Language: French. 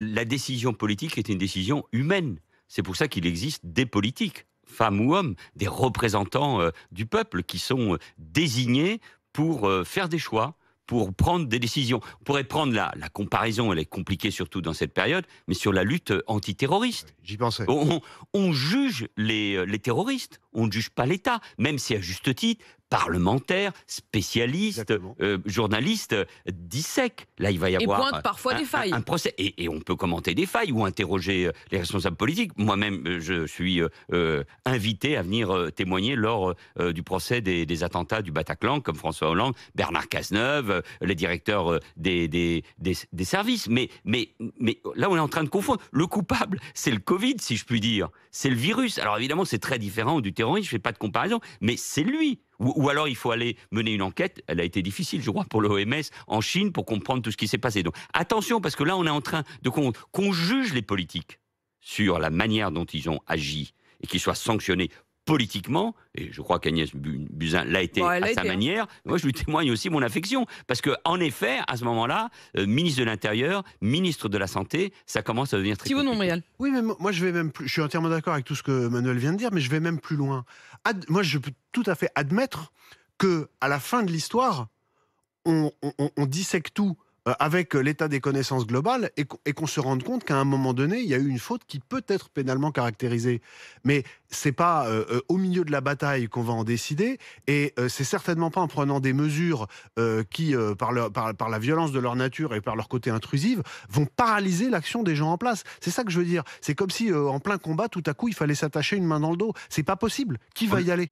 La décision politique est une décision humaine. C'est pour ça qu'il existe des politiques, femmes ou hommes, des représentants du peuple qui sont désignés pour faire des choix, pour prendre des décisions. On pourrait prendre la comparaison, elle est compliquée surtout dans cette période, mais sur la lutte antiterroriste. J'y pensais. On juge les terroristes, on ne juge pas l'État, même si à juste titre, parlementaires, spécialistes, Exactement. journalistes dissèquent. Là, il va y Et avoir pointe parfois des failles. un procès. Et on peut commenter des failles ou interroger les responsables politiques. Moi-même, je suis invité à venir témoigner lors du procès des attentats du Bataclan, comme François Hollande, Bernard Cazeneuve, les directeurs des services. Mais là, on est en train de confondre. Le coupable, c'est le Covid, si je puis dire. C'est le virus. Alors évidemment, c'est très différent du terrorisme, je ne fais pas de comparaison, mais c'est lui. Ou alors il faut aller mener une enquête, elle a été difficile, je crois, pour l'OMS en Chine pour comprendre tout ce qui s'est passé. Donc attention, parce que là, on est en train de qu'on juge les politiques sur la manière dont ils ont agi et qu'ils soient sanctionnés politiquement, et je crois qu'Agnès Buzyn l'a été Bon, elle à a sa été, hein. manière. Moi, je lui témoigne aussi mon affection, parce que en effet, à ce moment-là, ministre de l'Intérieur, ministre de la Santé, ça commence à devenir très Thibaut compliqué. Montbrial. Oui, mais moi je vais même plus. Je suis entièrement d'accord avec tout ce que Manuel vient de dire, mais je vais même plus loin. Moi, je peux tout à fait admettre que à la fin de l'histoire, on dissèque tout avec l'état des connaissances globales et qu'on se rende compte qu'à un moment donné, il y a eu une faute qui peut être pénalement caractérisée. Mais c'est pas au milieu de la bataille qu'on va en décider, et c'est certainement pas en prenant des mesures qui, par la violence de leur nature et par leur côté intrusive, vont paralyser l'action des gens en place. C'est ça que je veux dire. C'est comme si en plein combat, tout à coup, il fallait s'attacher une main dans le dos. C'est pas possible. Qui va y aller ?